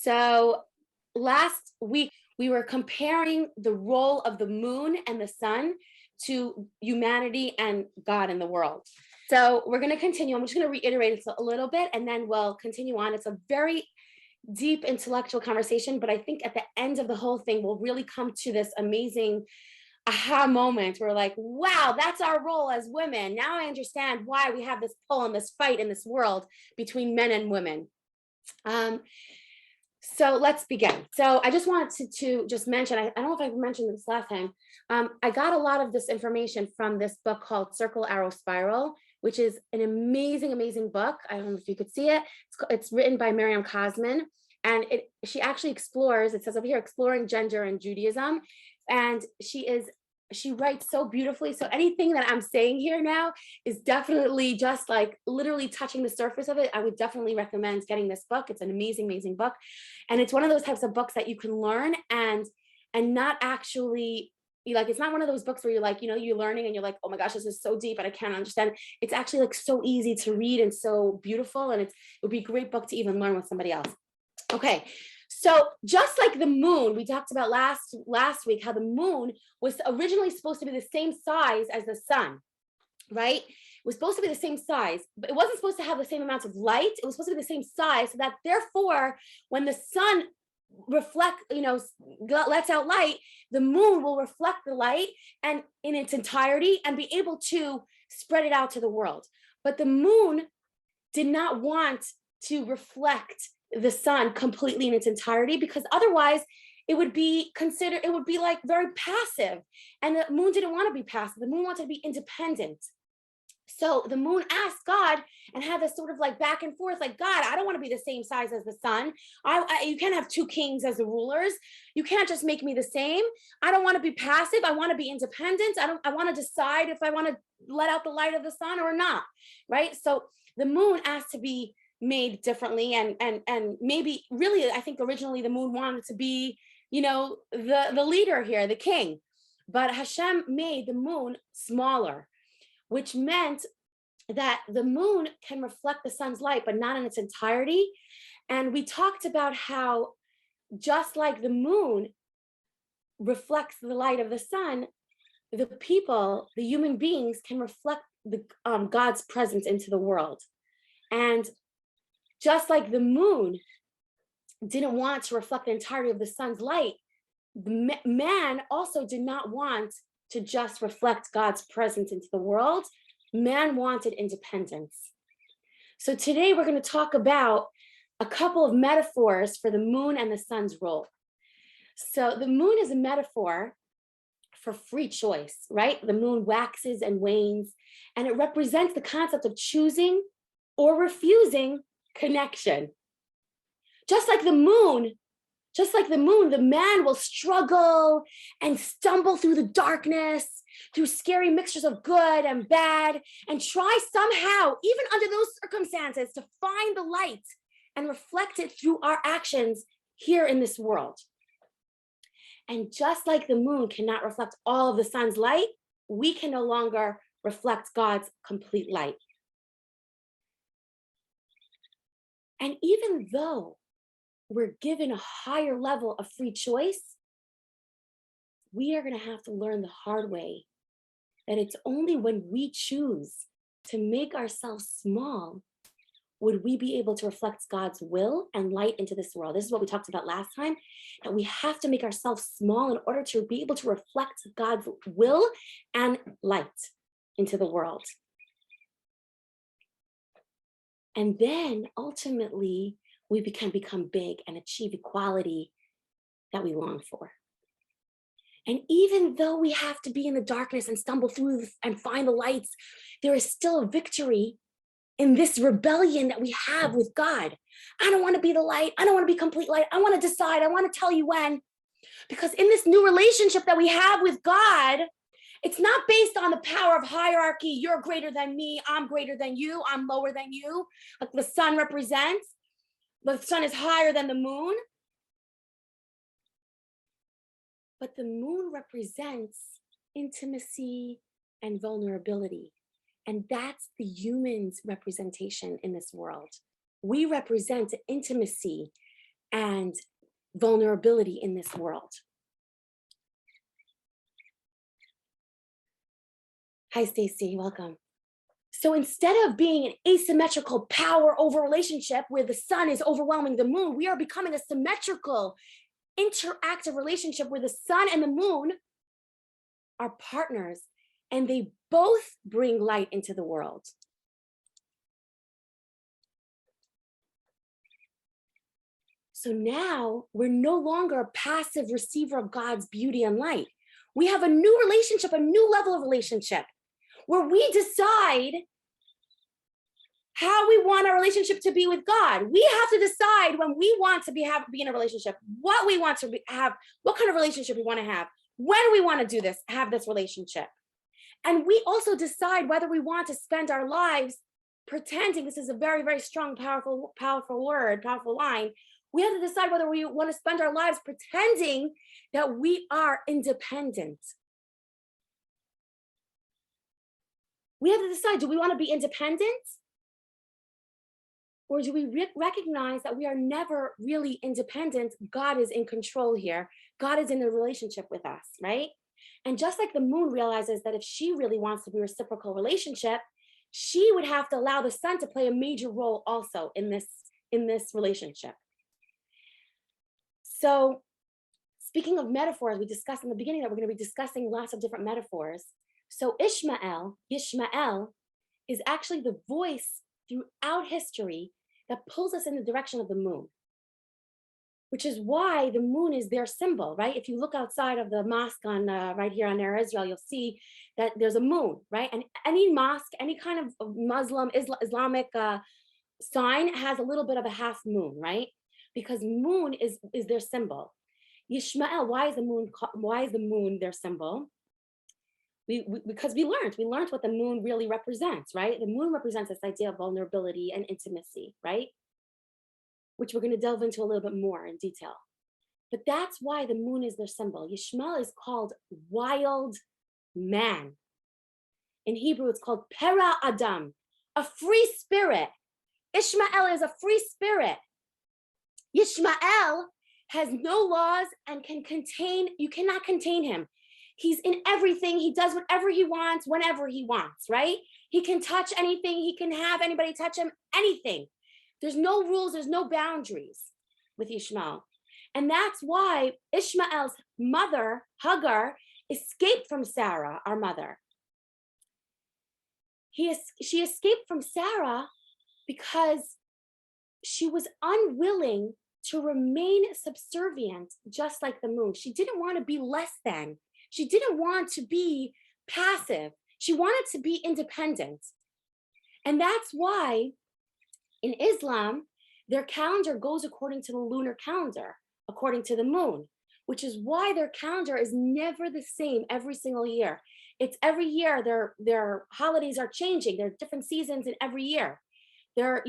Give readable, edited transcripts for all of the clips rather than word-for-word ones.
So last week, we were comparing the role of the moon and the sun to humanity and God in the world. So we're going to continue. I'm just going to reiterate it a little bit and then we'll continue on. It's a very deep intellectual conversation, but I think at the end of the whole thing, we'll really come to this amazing aha moment. We're like, wow, that's our role as women. Now I understand why we have this pull and this fight in this world between men and women. So let's begin. So I just wanted to just mention, I don't know if I mentioned this last time. I got a lot of this information from this book called Circle, Arrow, Spiral, which is an amazing, amazing book. I don't know if you could see it. It's written by Miriam Cosman. And she actually explores, it says over here, exploring gender and Judaism. And she writes so beautifully. So anything that I'm saying here now is definitely just like literally touching the surface of it. I would definitely recommend getting this book. It's an amazing, amazing book. And it's one of those types of books that you can learn and not actually, it's not one of those books where you're like, you're learning and you're like, oh my gosh, this is so deep and I can't understand. It's actually like so easy to read and so beautiful. And it would be a great book to even learn with somebody else. Okay. So just like the moon, we talked about last week, how the moon was originally supposed to be the same size as the sun, right? It was supposed to be the same size, but it wasn't supposed to have the same amounts of light. It was supposed to be the same size so that therefore, when the sun lets out light, the moon will reflect the light and in its entirety and be able to spread it out to the world. But the moon did not want to reflect the sun completely in its entirety, because otherwise it would be like very passive, and the moon didn't want to be passive. The moon wanted to be independent. So the moon asked God and had this sort of like back and forth, like, God, I don't want to be the same size as the sun. You can't have two kings as the rulers. You can't just make me the same. I don't want to be passive. I want to be independent. I want to decide if I want to let out the light of the sun or not, right? So the moon asked to be made differently, and maybe really, I think originally the moon wanted to be, the leader here, the king, but Hashem made the moon smaller, which meant that the moon can reflect the sun's light, but not in its entirety. And we talked about how just like the moon reflects the light of the sun, the human beings can reflect the God's presence into the world. And just like the moon didn't want to reflect the entirety of the sun's light, man also did not want to just reflect God's presence into the world. Man wanted independence. So today we're going to talk about a couple of metaphors for the moon and the sun's role. So the moon is a metaphor for free choice, right? The moon waxes and wanes, and it represents the concept of choosing or refusing connection. Just like the moon, the man will struggle and stumble through the darkness, through scary mixtures of good and bad, and try somehow, even under those circumstances, to find the light and reflect it through our actions here in this world. And just like the moon cannot reflect all of the sun's light, we can no longer reflect God's complete light. And even though we're given a higher level of free choice, we are going to have to learn the hard way that it's only when we choose to make ourselves small would we be able to reflect God's will and light into this world. This is what we talked about last time, that we have to make ourselves small in order to be able to reflect God's will and light into the world. And then ultimately, we can become big and achieve equality that we long for. And even though we have to be in the darkness and stumble through and find the lights, there is still a victory in this rebellion that we have with God. I don't want to be the light. I don't want to be complete light. I want to decide. I want to tell you when. Because in this new relationship that we have with God, it's not based on the power of hierarchy. You're greater than me. I'm greater than you. I'm lower than you. Like the sun represents. The sun is higher than the moon. But the moon represents intimacy and vulnerability. And that's the human's representation in this world. We represent intimacy and vulnerability in this world. Hi, Stacy, welcome. So instead of being an asymmetrical power over relationship where the sun is overwhelming the moon, we are becoming a symmetrical, interactive relationship where the sun and the moon are partners and they both bring light into the world. So now we're no longer a passive receiver of God's beauty and light. We have a new relationship, a new level of relationship where we decide how we want our relationship to be with God. We have to decide when we want to be in a relationship, what we want to have, what kind of relationship we want to have, when we want to do this, have this relationship. And we also decide whether we want to spend our lives pretending, this is a very, very strong, powerful word, powerful line. We have to decide whether we want to spend our lives pretending that we are independent. We have to decide, do we want to be independent? Or do we recognize that we are never really independent? God is in control here. God is in a relationship with us, right? And just like the moon realizes that if she really wants to be a reciprocal relationship, she would have to allow the sun to play a major role also in this relationship. So speaking of metaphors, we discussed in the beginning that we're going to be discussing lots of different metaphors. So Yishmael is actually the voice throughout history that pulls us in the direction of the moon, which is why the moon is their symbol, right? If you look outside of the mosque on right here on Air Israel, you'll see that there's a moon, right? And any mosque, any kind of Muslim, Islamic sign has a little bit of a half moon, right? Because moon is their symbol. Yishmael, why is the moon their symbol? Because we learned what the moon really represents, right? The moon represents this idea of vulnerability and intimacy, right? Which we're going to delve into a little bit more in detail. But that's why the moon is their symbol. Yishmael is called wild man. In Hebrew, it's called Pera Adam, a free spirit. Ishmael is a free spirit. Yishmael has no laws and you cannot contain him. He's in everything. He does whatever he wants, whenever he wants, right? He can touch anything. He can have anybody touch him, anything. There's no rules. There's no boundaries with Ishmael. And that's why Ishmael's mother, Hagar, escaped from Sarah, our mother. She escaped from Sarah because she was unwilling to remain subservient, just like the moon. She didn't want to be less than. She didn't want to be passive. She wanted to be independent. And that's why in Islam, their calendar goes according to the lunar calendar, according to the moon, which is why their calendar is never the same every single year. It's every year their holidays are changing. There are different seasons in every year. They're,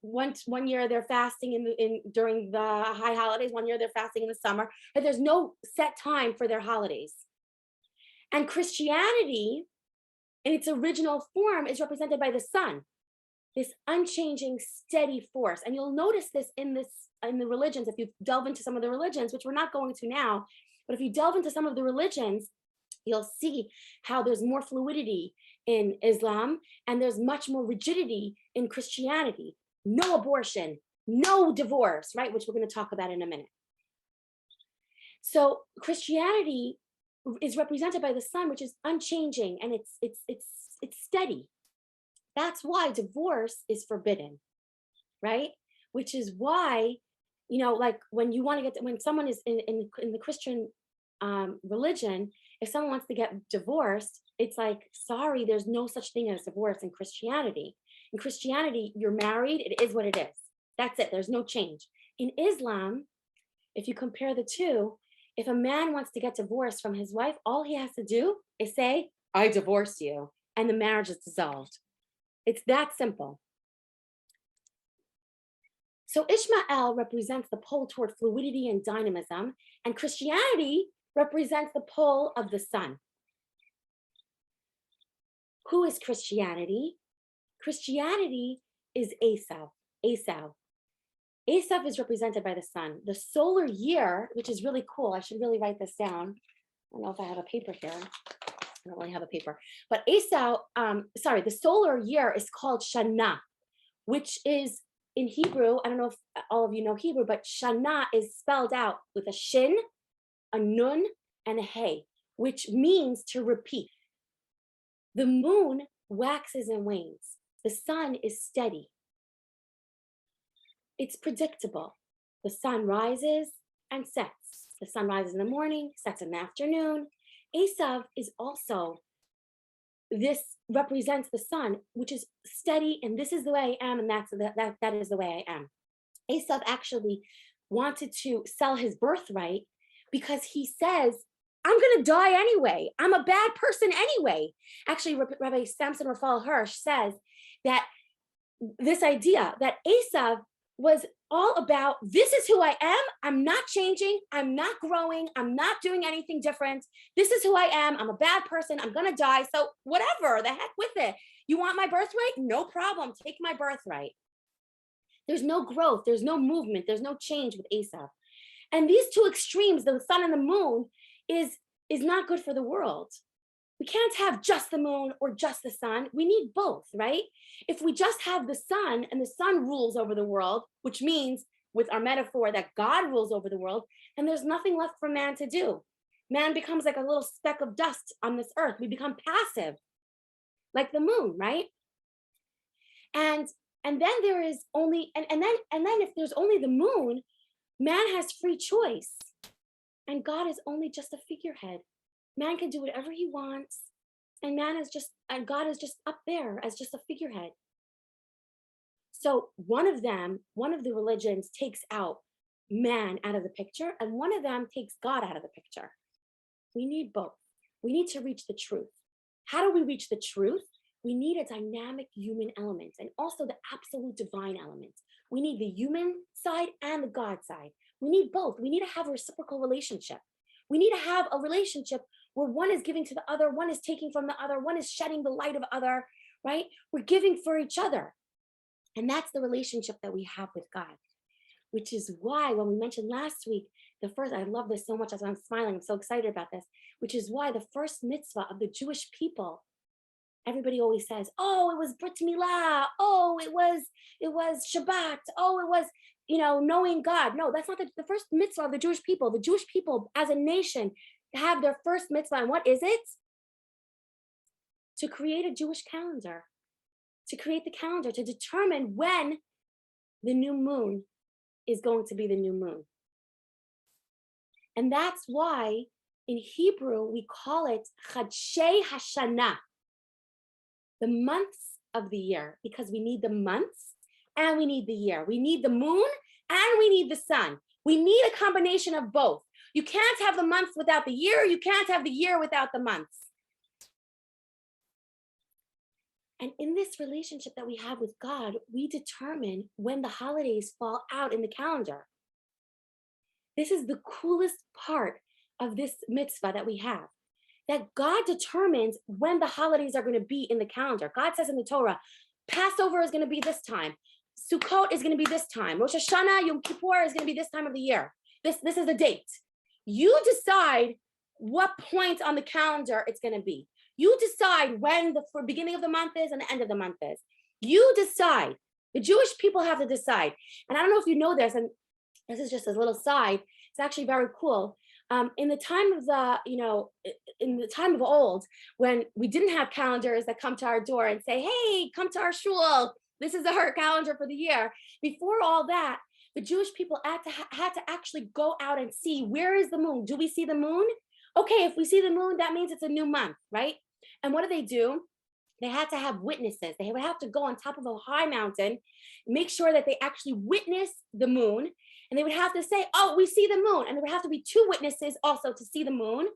one year they're fasting during the high holidays, one year they're fasting in the summer, and there's no set time for their holidays. And Christianity, in its original form, is represented by the sun, this unchanging, steady force. And you'll notice this in the religions, if you delve into some of the religions, which we're not going to now, but if you delve into some of the religions, you'll see how there's more fluidity in Islam and there's much more rigidity in Christianity. No abortion, no divorce, right? Which we're going to talk about in a minute. So Christianity is represented by the sun, which is unchanging and it's steady. That's why divorce is forbidden, right? Which is why, like when someone is in the Christian religion, if someone wants to get divorced, it's like, sorry, there's no such thing as divorce in Christianity. In Christianity, you're married, it is what it is. That's it, there's no change. In Islam, if you compare the two, if a man wants to get divorced from his wife, all he has to do is say, I divorce you, and the marriage is dissolved. It's that simple. So Ishmael represents the pull toward fluidity and dynamism, and Christianity represents the pull of the sun. Who is Christianity? Christianity is Esau. Esav is represented by the sun. The solar year, which is really cool. I should really write this down. I don't know if I have a paper here. I don't really have a paper. But the solar year is called Shana, which is in Hebrew. I don't know if all of you know Hebrew, but Shana is spelled out with a shin, a nun, and a hey, which means to repeat. The moon waxes and wanes. The sun is steady. It's predictable. The sun rises and sets. The sun rises in the morning, sets in the afternoon. Esav is also, this represents the sun, which is steady, and this is the way I am, and that is the way I am. Esav actually wanted to sell his birthright because he says, I'm going to die anyway. I'm a bad person anyway. Actually, Rabbi Samson Raphael Hirsch says that this idea that Esav was all about, this is who I am. I'm not changing. I'm not growing. I'm not doing anything different. This is who I am. I'm a bad person. I'm going to die. So whatever, the heck with it. You want my birthright? No problem. Take my birthright. There's no growth. There's no movement. There's no change with Esav. And these two extremes, the sun and the moon, is not good for the world. We can't have just the moon or just the sun. We need both, right? If we just have the sun and the sun rules over the world, which means with our metaphor that God rules over the world, and there's nothing left for man to do. Man becomes like a little speck of dust on this earth. We become passive, like the moon, right? And then there is only, and then if there's only the moon, man has free choice. And God is only just a figurehead. Man can do whatever he wants. And God is just up there as just a figurehead. So one of the religions takes out man out of the picture, and one of them takes God out of the picture. We need both. We need to reach the truth. How do we reach the truth? We need a dynamic human element and also the absolute divine element. We need the human side and the God side. We need both. We need to have a reciprocal relationship. We need to have a relationship where one is giving to the other, one is taking from the other, one is shedding the light of the other, right? We're giving for each other. And that's the relationship that we have with God, which is why when we mentioned last week, I love this so much as I'm smiling, I'm so excited about this, which is why the first mitzvah of the Jewish people, everybody always says, oh, it was Brit Milah, oh, it was Shabbat, oh, it was, knowing God. No, that's not the first mitzvah of the Jewish people. The Jewish people as a nation have their first mitzvah. And what is it? To create a Jewish calendar, to create the calendar, to determine when the new moon is going to be the new moon. And that's why in Hebrew, we call it Chadshei Hashanah, the months of the year, because we need the months and we need the year. We need the moon and we need the sun. We need a combination of both. You can't have the months without the year. You can't have the year without the months. And in this relationship that we have with God, we determine when the holidays fall out in the calendar. This is the coolest part of this mitzvah that we have, that God determines when the holidays are going to be in the calendar. God says in the Torah, Passover is going to be this time. Sukkot is going to be this time. Rosh Hashanah, Yom Kippur is going to be this time of the year. This is the date. You decide what point on the calendar it's going to be. You decide when the beginning of the month is and the end of the month is. You decide. The Jewish people have to decide. And I don't know if you know this, and this is just a little side. It's actually very cool. In the time of old, when we didn't have calendars that come to our door and say, hey, come to our shul, this is our calendar for the year. Before all that, the Jewish people had to actually go out and see, where is the moon? Do we see the moon? Okay, if we see the moon, that means it's a new month, right? And what do? They had to have witnesses. They would have to go on top of a high mountain, make sure that they actually witness the moon. And they would have to say, oh, we see the moon. And there would have to be two witnesses also to see the moon.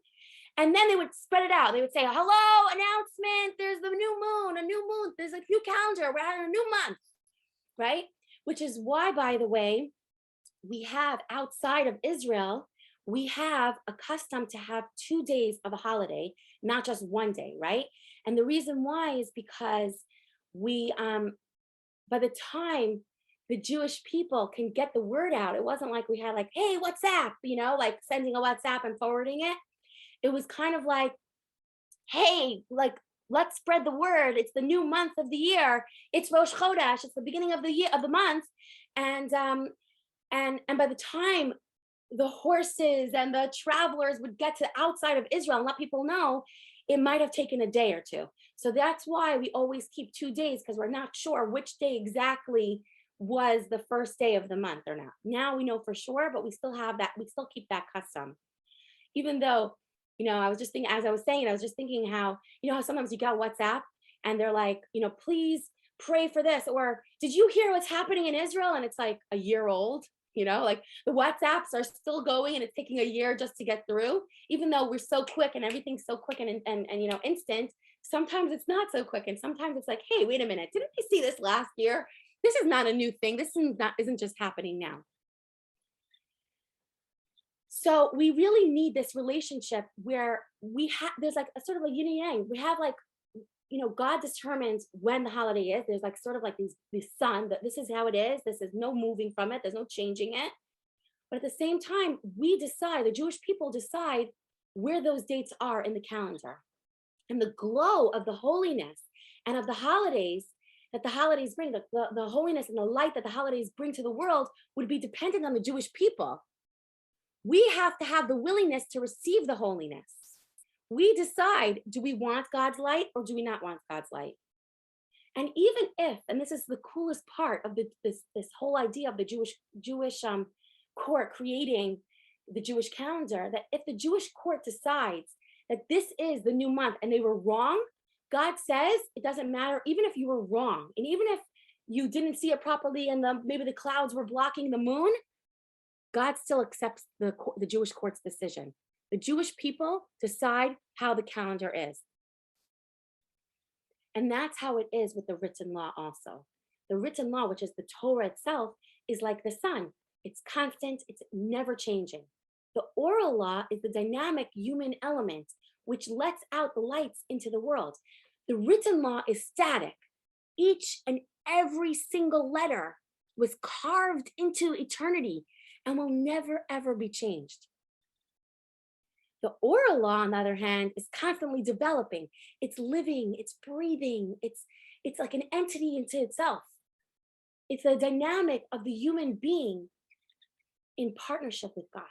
And then they would spread it out. They would say, hello, announcement, there's the new moon, a new moon. There's a new calendar. We're having a new month, right? Which is why, by the way, we have outside of Israel, we have a custom to have 2 days of a holiday, not just one day, right? And the reason why is because we, by the time the Jewish people can get the word out. It wasn't like we had like, hey, WhatsApp, like sending a WhatsApp and forwarding it. It was kind of like, hey, like, let's spread the word. It's the new month of the year. It's Rosh Chodesh. It's the beginning of the year, of the month. And by the time the horses and the travelers would get to outside of Israel and let people know, it might have taken a day or two. So that's why we always keep 2 days, because we're not sure which day exactly was the first day of the month or not. Now we know for sure, but we still have that, we still keep that custom. Even though, I was just thinking, as I was saying, I was just thinking how, how sometimes you got WhatsApp and they're like, please pray for this, or did you hear what's happening in Israel? And it's like a year old. Like the WhatsApps are still going and it's taking a year just to get through, even though we're so quick and everything's so quick and instant. Sometimes it's not so quick, and sometimes it's like, hey, wait a minute, didn't we see this last year? This is not a new thing. This isn't just happening now. So we really need this relationship where there's like a sort of a yin and yang. We have like, God determines when the holiday is. There's like sort of like this sun, that this is how it is. This is no moving from it. There's no changing it. But at the same time, we decide, the Jewish people decide where those dates are in the calendar. And the glow of the holiness and of the holidays that the holidays bring, the holiness and the light that the holidays bring to the world would be dependent on the Jewish people. We have to have the willingness to receive the holiness. We decide, do we want God's light or do we not want God's light? And even if, and this is the coolest part of this whole idea of the Jewish court creating the Jewish calendar, that if the Jewish court decides that this is the new month and they were wrong, God says it doesn't matter, even if you were wrong, and even if you didn't see it properly and maybe the clouds were blocking the moon, God still accepts the Jewish court's decision. The Jewish people decide how the calendar is. And that's how it is with the written law also. The written law, which is the Torah itself, is like the sun. It's constant, it's never changing. The oral law is the dynamic human element, which lets out the lights into the world. The written law is static. Each and every single letter was carved into eternity and will never, ever be changed. The oral law, on the other hand, is constantly developing. It's living, it's breathing, it's like an entity into itself. It's a dynamic of the human being in partnership with God.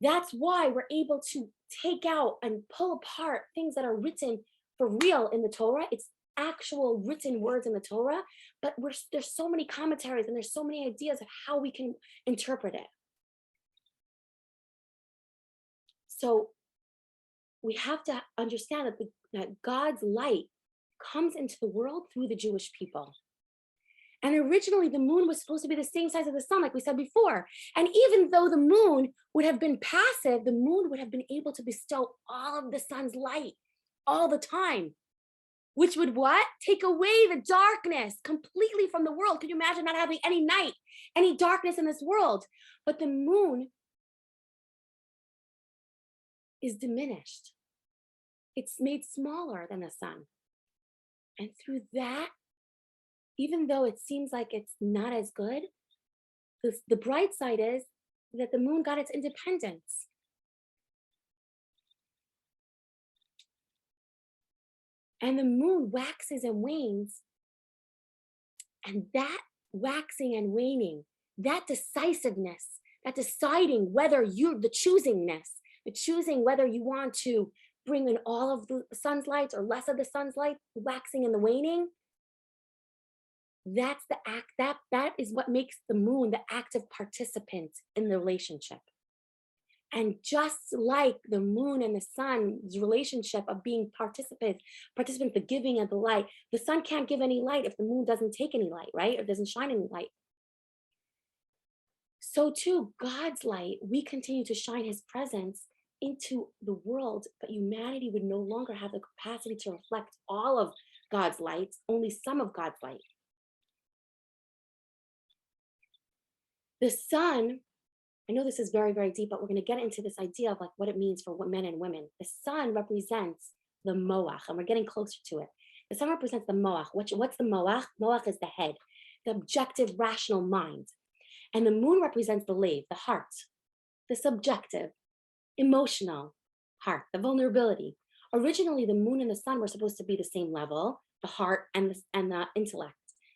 That's why we're able to take out and pull apart things that are written for real in the Torah. It's actual written words in the Torah, but there's so many commentaries and there's so many ideas of how we can interpret it. So we have to understand that God's light comes into the world through the Jewish people. And originally the moon was supposed to be the same size as the sun, like we said before. And even though the moon would have been passive, the moon would have been able to bestow all of the sun's light all the time. Which would what? Take away the darkness completely from the world. Could you imagine not having any night, any darkness in this world? But the moon is diminished. It's made smaller than the sun. And through that, even though it seems like it's not as good, the bright side is that the moon got its independence. And the moon waxes and wanes. And that waxing and waning, that decisiveness, that deciding whether the choosing whether you want to bring in all of the sun's lights or less of the sun's light, the waxing and the waning, that's the act, that is what makes the moon the active participant in the relationship. And just like the moon and the sun's relationship of being participant, the giving of the light, the sun can't give any light if the moon doesn't take any light, right? Or doesn't shine any light. So too, God's light, we continue to shine his presence into the world, but humanity would no longer have the capacity to reflect all of God's light, only some of God's light. The sun, I know this is very, very deep, but we're going to get into this idea of like what it means for men and women. The sun represents the moach, and we're getting closer to it. The sun represents the moach. What's the moach? Moach is the head, the objective, rational mind. And the moon represents the lev, the heart, the subjective, emotional heart, the vulnerability. Originally, the moon and the sun were supposed to be the same level, the heart and the intellect.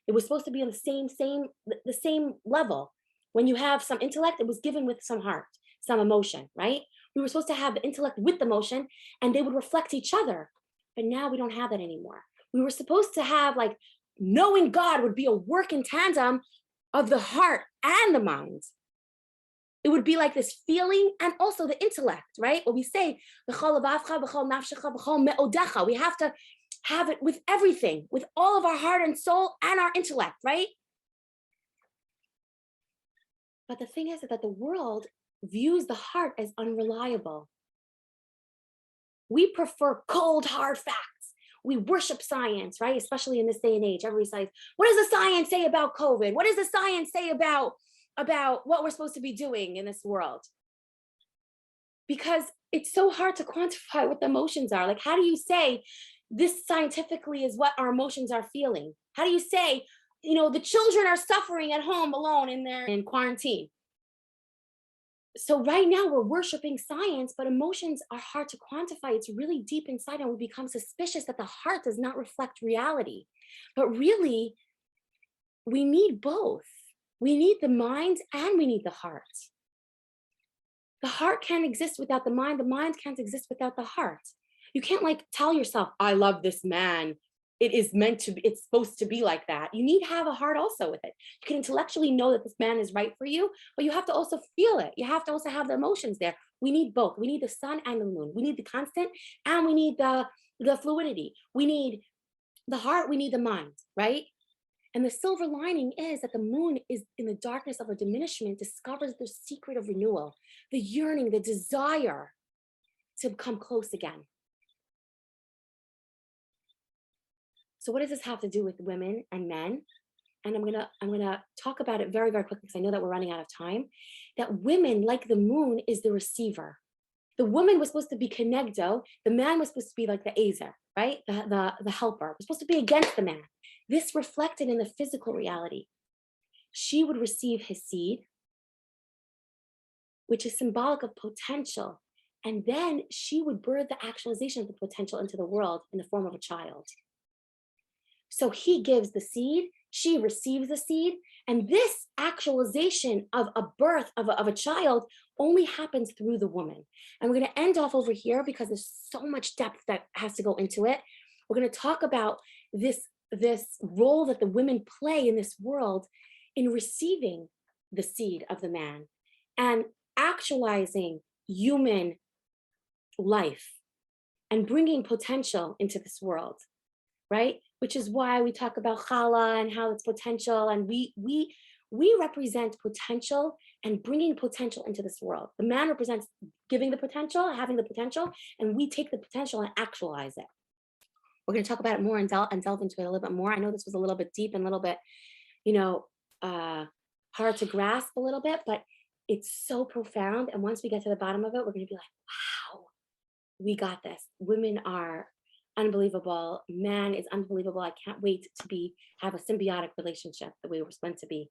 It was supposed to be on the same level. When you have some intellect, it was given with some heart, some emotion, right? We were supposed to have the intellect with the emotion, and they would reflect each other. But now we don't have that anymore. We were supposed to have, like, knowing God would be a work in tandem of the heart and the mind. It would be like this feeling and also the intellect, right? What we say, we have to have it with everything, with all of our heart and soul and our intellect, right? But the thing is that the world views the heart as unreliable. We prefer cold, hard facts. We worship science, right? Especially in this day and age, everybody's like, what does the science say about COVID? What does the science say about what we're supposed to be doing in this world? Because it's so hard to quantify what the emotions are. Like, how do you say this scientifically is what our emotions are feeling? How do you say, the children are suffering at home alone in quarantine? So right now we're worshiping science, but emotions are hard to quantify. It's really deep inside, and we become suspicious that the heart does not reflect reality. But really, we need both. We need the mind and we need the heart. The heart can't exist without the mind can't exist without the heart. You can't, like, tell yourself, I love this man. It's supposed to be like that. You need to have a heart also with it. You can intellectually know that this man is right for you, but you have to also feel it. You have to also have the emotions there. We need both. We need the sun and the moon. We need the constant and we need the fluidity. We need the heart, we need the mind, right? And the silver lining is that the moon is in the darkness of a diminishment, discovers the secret of renewal, the yearning, the desire to come close again. So what does this have to do with women and men? And I'm gonna talk about it very, very quickly because I know that we're running out of time. That women, like the moon, is the receiver. The woman was supposed to be kenegdo. The man was supposed to be like the azer, right? The helper. Was supposed to be against the man. This reflected in the physical reality. She would receive his seed, which is symbolic of potential. And then she would birth the actualization of the potential into the world in the form of a child. So he gives the seed, she receives the seed, and this actualization of a birth of a child only happens through the woman. And we're going to end off over here because there's so much depth that has to go into it. We're going to talk about this role that the women play in this world in receiving the seed of the man and actualizing human life and bringing potential into this world, right? Which is why we talk about challah and how it's potential, and we represent potential and bringing potential into this world. The man represents giving the potential, having the potential, and we take the potential and actualize it. We're going to talk about it more and delve into it a little bit more. I know this was a little bit deep and a little bit, hard to grasp a little bit, but it's so profound. And once we get to the bottom of it, we're going to be like, wow, we got this. Women are unbelievable. Man is unbelievable. I can't wait to have a symbiotic relationship the way we're meant to be.